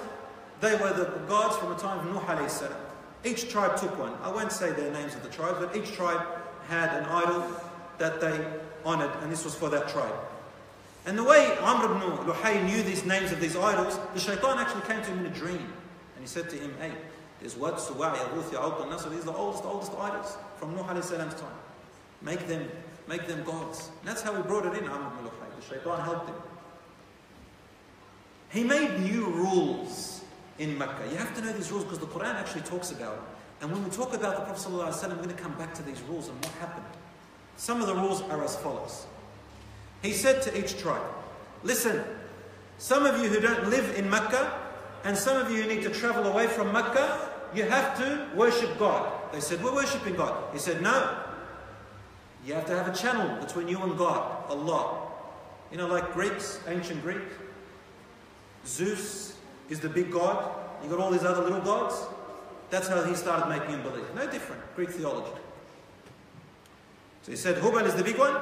They were the gods from the time of Nuh alayhi salam. Each tribe took one. I won't say their names of the tribes, but each tribe had an idol that they honored, and this was for that tribe. And the way Amr ibn Luhay knew these names of these idols, the shaitan actually came to him in a dream. And he said to him, hey, there's Wad, Suwa', Yaghuth, Ya'uq, and Nasr. These are the oldest idols from Nuh alayhi salam's time. Make them gods. And that's how he brought it in, Amr ibn Luhay. The shaitan helped him. He made new rules in Mecca. You have to know these rules because the Quran actually talks about it. And when we talk about the Prophet ﷺ, we're going to come back to these rules and what happened. Some of the rules are as follows. He said to each tribe, listen, some of you who don't live in Mecca and some of you who need to travel away from Mecca, you have to worship God. They said, we're worshipping God. He said, no. You have to have a channel between you and God, Allah. You know, like Greeks, ancient Greek. Zeus is the big god. You got all these other little gods. That's how he started making him believe. No different, Greek theology. So he said, Hubal is the big one.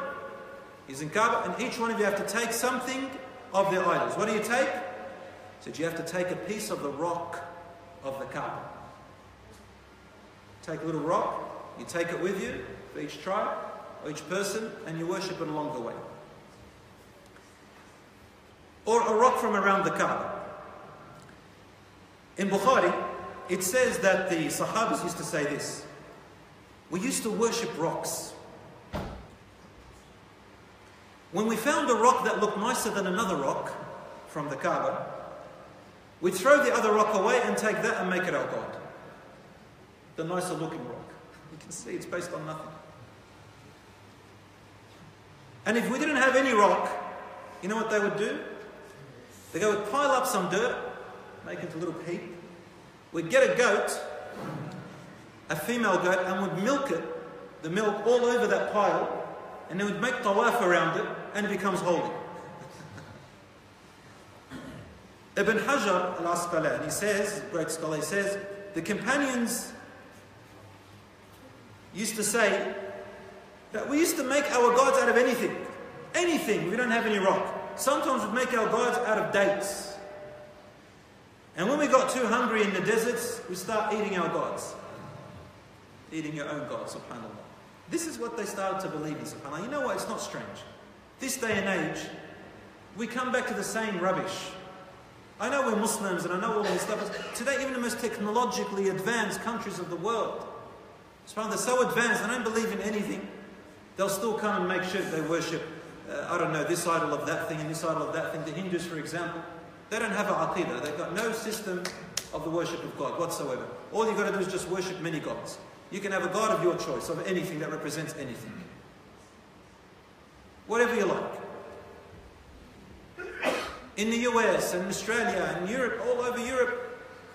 He's in Kaaba, and each one of you have to take something of their idols. What do you take? He said, you have to take a piece of the rock of the Kaaba. Take a little rock, you take it with you for each tribe, or each person, and you worship it along the way. Or a rock from around the Kaaba. In Bukhari, it says that the Sahabas used to say this. We used to worship rocks. When we found a rock that looked nicer than another rock from the Kaaba, we'd throw the other rock away and take that and make it our God. The nicer looking rock. You can see it's based on nothing. And if we didn't have any rock, you know what they would do? They would pile up some dirt, make it a little heap. We'd get a goat, a female goat, and would milk it, the milk all over that pile, and then we'd make tawaf around it, and it becomes holy. Ibn Hajar al-Asqalani, he says, great scholar, he says, the companions used to say that we used to make our gods out of anything. Anything, we don't have any rock. Sometimes we'd make our gods out of dates. And when we got too hungry in the deserts, we start eating our gods. Eating your own gods, subhanAllah. This is what they started to believe in, subhanAllah. You know what? It's not strange. This day and age, we come back to the same rubbish. I know we're Muslims and I know all this stuff. But today, even the most technologically advanced countries of the world, subhanAllah, they're so advanced, they don't believe in anything. They'll still come and make sure they worship, I don't know, this idol of that thing and this idol of that thing. The Hindus, for example, they don't have an aqidah. They've got no system of the worship of God whatsoever. All you've got to do is just worship many gods. You can have a god of your choice, of anything that represents anything. Whatever you like. In the US and Australia and Europe, all over Europe,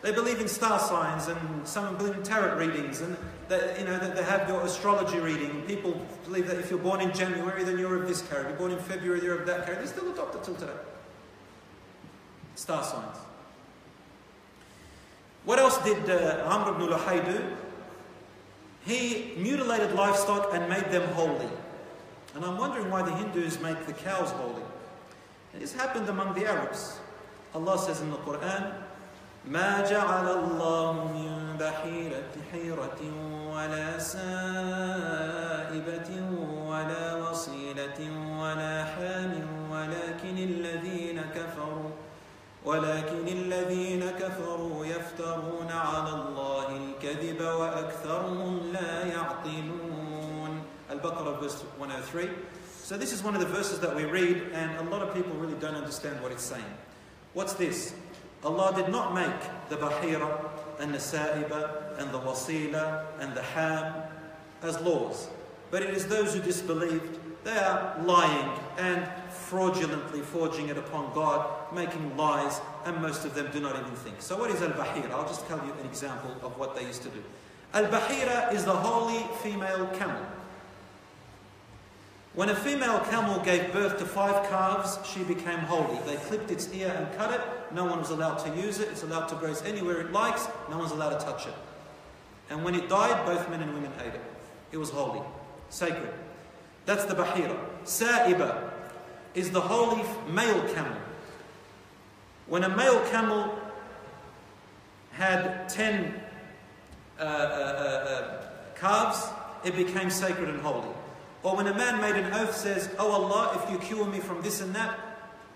they believe in star signs, and some believe in tarot readings, and they have your astrology reading. People believe that if you're born in January, then you're of this character. If you're born in February, you're of that character. They still adopt it till today. Star signs. What else did Amr ibn Luhay do? He mutilated livestock and made them holy. And I'm wondering why the Hindus make the cows holy. And this happened among the Arabs. Allah says in the Quran, ما جعل الله من بحيرة ولا سائبة ولا وصيلة ولا حام ولكن الذين كفروا يفترون على الله الكذب وأكثرهم لا يعقلون. Al-Baqarah verse 103. So this is one of the verses that we read, and a lot of people really don't understand what it's saying. What's this? Allah did not make the Bahira and the Sa'iba and the Wasila and the Ham as laws. But it is those who disbelieved. They are lying and fraudulently forging it upon God, making lies, and most of them do not even think. So what is Al-Bahira? I'll just tell you an example of what they used to do. Al-Bahira is the holy female camel. When a female camel gave birth to 5 calves, she became holy. They clipped its ear and cut it. No one was allowed to use it. It's allowed to graze anywhere it likes. No one's allowed to touch it. And when it died, both men and women ate it. It was holy, sacred. That's the bahira. Sa'iba is the holy male camel. When a male camel had 10 calves, it became sacred and holy. Or when a man made an oath, says, "Oh Allah, if you cure me from this and that,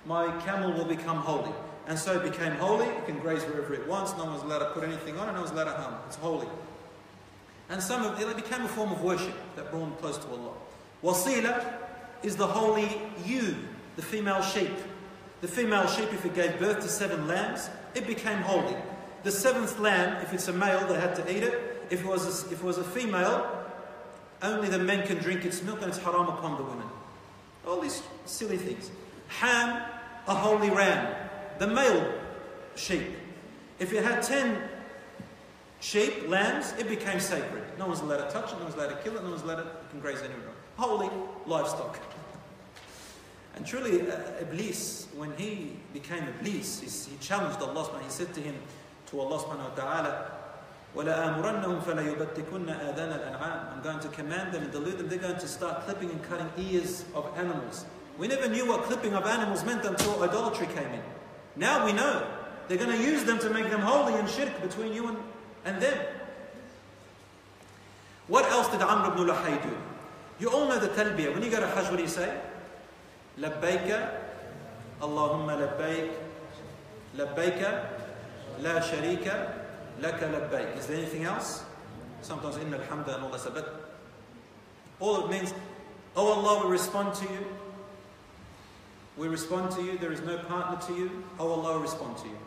my camel will become holy." And so it became holy. It can graze wherever it wants. No one's allowed to put anything on it. No one's allowed to harm it. It's holy. And some of it became a form of worship that brought them close to Allah. Wasila is the holy ewe, the female sheep. The female sheep, if it gave birth to 7 lambs, it became holy. The 7th lamb, if it's a male, they had to eat it. If it was a female, only the men can drink its milk, and it's haram upon the women. All these silly things. Ham, a holy ram, the male sheep. If it had 10 sheep, lambs, it became sacred. No one's allowed to touch it, no one's allowed to kill it, no one's allowed to, it can graze anywhere. Holy livestock. And truly, Iblis, when he became Iblis, he challenged Allah subhanahu. He said to Allah subhanahu wa ta'ala, وَلَآمُرَنَّهُمْ فَلَيُبَتِّكُنَّ آذَانَ الْأَنْعَامِ. I'm going to command them and delude them. They're going to start clipping and cutting ears of animals. We never knew what clipping of animals meant until idolatry came in. Now we know. They're going to use them to make them holy and shirk between you and them. What else did Amr ibn Luhay do? You all know the talbiyah. When you go to Hajj, what do you say? لبيك اللهم لبيك لبيك لا شريك لك لبيك. Is there anything else? Sometimes inna alhamda and all that, but all it means, oh Allah, we respond to you. We respond to you. There is no partner to you. Oh Allah, we respond to you.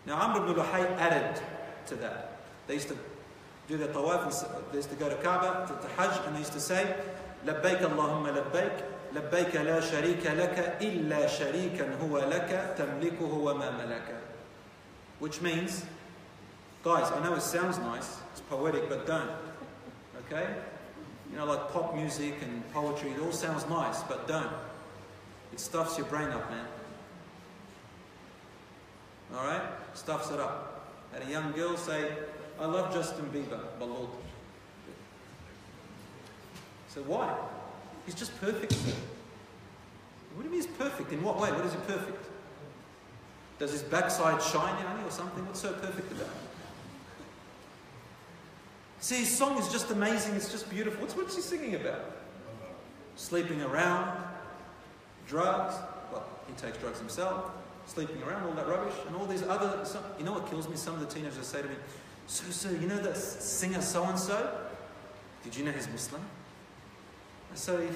Now Amr ibn Luhay added to that. They used to do their tawaf, and they used to go to Kaaba, to Hajj, and they used to say, لبيك اللهم لبيك لبيك لا شريك لك إلا شريكا هو لك تملكه وما ملك. Which means, guys, I know it sounds nice, it's poetic, but don't. Okay? You know, like pop music and poetry, it all sounds nice, but don't. It stuffs your brain up, man. Alright? Stuffs it up. Had a young girl say, I love Justin Bieber, Balod. So why? He's just perfect, sir. What do you mean he's perfect? In what way? What is he perfect? Does his backside shine, honey, or something? What's so perfect about it? See, his song is just amazing. It's just beautiful. What's he singing about? Sleeping around, drugs. Well, he takes drugs himself. Sleeping around, all that rubbish, and all these other. You know what kills me? Some of the teenagers say to me, "So, you know that singer so and so? Did you know he's Muslim?" I say,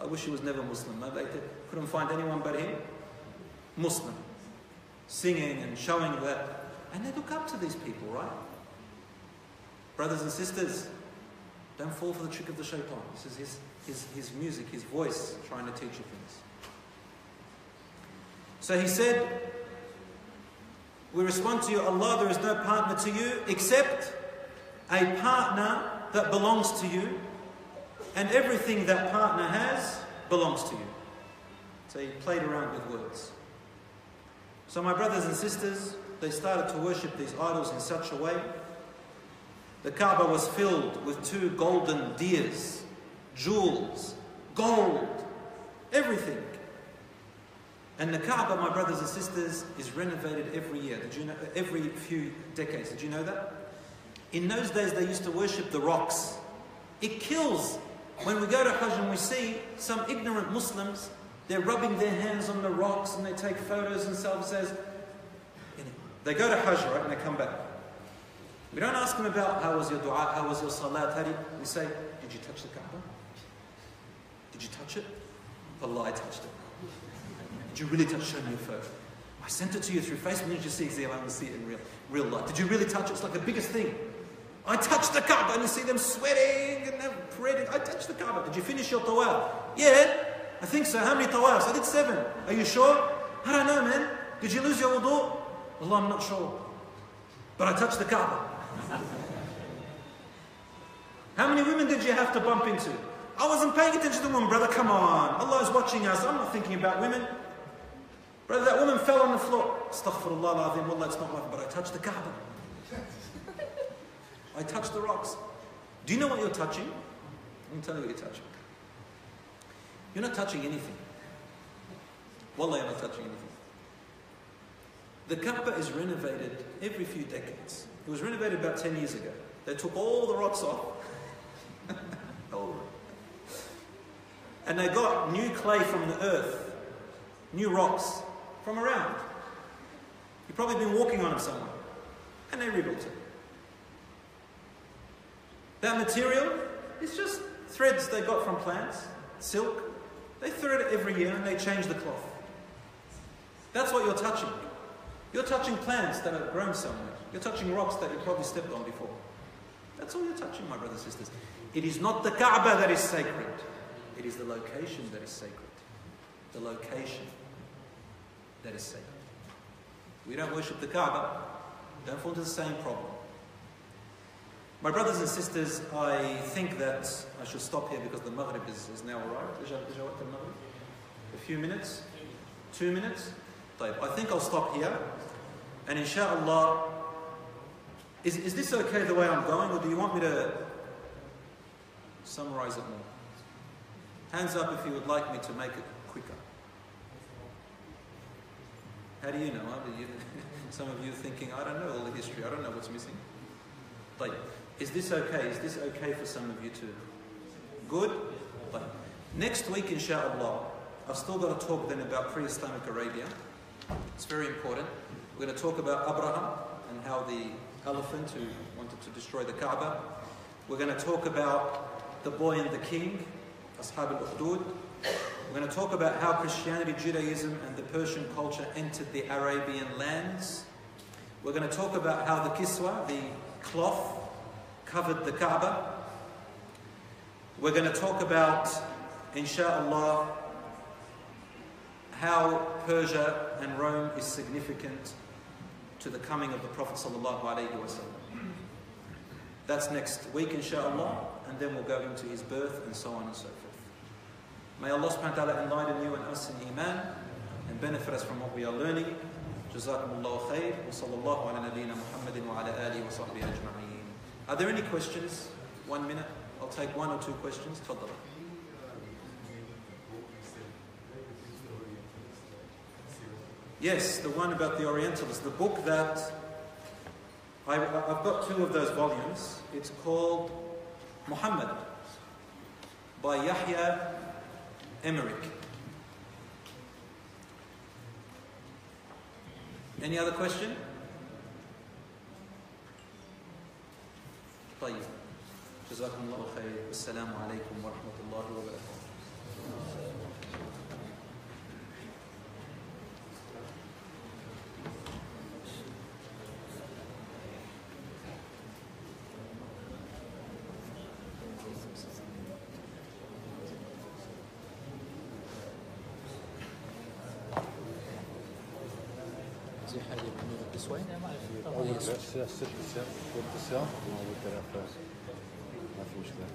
I wish he was never Muslim. They couldn't find anyone but him. Muslim. Singing and showing that. And they look up to these people, right? Brothers and sisters, don't fall for the trick of the shaitan. This is his music, his voice, trying to teach you things. So he said, we respond to you, Allah, there is no partner to you except a partner that belongs to you. And everything that partner has belongs to you. So he played around with words. So my brothers and sisters, they started to worship these idols in such a way. The Kaaba was filled with 2 golden deers, jewels, gold, everything. And the Kaaba, my brothers and sisters, is renovated every year. Did you know? Every few decades. Did you know that? In those days, they used to worship the rocks. It kills. When we go to Hajj and we see some ignorant Muslims, they're rubbing their hands on the rocks and they take photos and selfies. They go to Hajj, right, and they come back. We don't ask them about how was your dua, how was your salat, we say, did you touch the Kaaba? Did you touch it? Allah, I touched it. Did you really touch it? Show me your photo. I sent it to you through Facebook, and you just see it, I want to see it in real life. Did you really touch it? It's like the biggest thing. I touched the Kaaba, and you see them sweating and they're parading. I touched the Kaaba. Did you finish your tawaf? Yeah, I think so. How many tawafs? I did 7. Are you sure? I don't know, man. Did you lose your wudu? Allah, I'm not sure. But I touched the Kaaba. How many women did you have to bump into? I wasn't paying attention to the woman, brother. Come on. Allah is watching us. I'm not thinking about women. Brother, that woman fell on the floor. Astaghfirullah al-azim. Wallah, it's not my fault, but I touched the Kaaba. I touched the rocks. Do you know what you're touching? Let me tell you what you're touching. You're not touching anything. Wallah, you're not touching anything. The Kaaba is renovated every few decades. It was renovated about 10 years ago. They took all the rocks off. And they got new clay from the earth, new rocks from around. You've probably been walking on them somewhere. And they rebuilt it. That material is just threads they got from plants, silk. They thread it every year and they change the cloth. That's what you're touching. You're touching plants that are grown somewhere. You're touching rocks that you probably stepped on before. That's all you're touching, my brothers and sisters. It is not the Kaaba that is sacred. It is the location that is sacred. The location that is sacred. We don't worship the Kaaba. Don't fall into the same problem. My brothers and sisters, I think that I should stop here because the Maghrib is now arrived. A few minutes? 2 minutes? I think I'll stop here. And inshallah, is this okay the way I'm going, or do you want me to summarize it more? Hands up if you would like me to make it quicker. How do you know? Some of you thinking, I don't know all the history, I don't know what's missing. Is this okay? Is this okay for some of you too? Good? Next week, inshallah, I've still got to talk then about pre-Islamic Arabia. It's very important. We're going to talk about Abraham and how the elephant who wanted to destroy the Kaaba. We're going to talk about the boy and the king, Ashab al-Ukhdud. We're going to talk about how Christianity, Judaism and the Persian culture entered the Arabian lands. We're going to talk about how the Kiswa, the cloth, covered the Kaaba. We're going to talk about, inshallah, how Persia and Rome is significant to the coming of the Prophet ﷺ. That's next week, inshallah, and then we'll go into his birth and so on and so forth. May Allah subhanahu wa ta'ala enlighten you and us in Iman and benefit us from what we are learning. Jazakumullahu khair. Wa sallallahu ala nabiyyina Muhammadin wa ala alihi wa sahbihi ajma'een. Are there any questions? 1 minute. I'll take 1 or 2 questions. Tfaddal. Yes, the one about the Orientalists. The book that I've got 2 of those volumes. It's called Muhammad by Yahya Emmerich. Any other question? طيب. جزاكم الله خير. السلام عليكم ورحمة الله وبركاته. أول 6 ساعات ثلث ساعة أول 3 ما في مشكلة.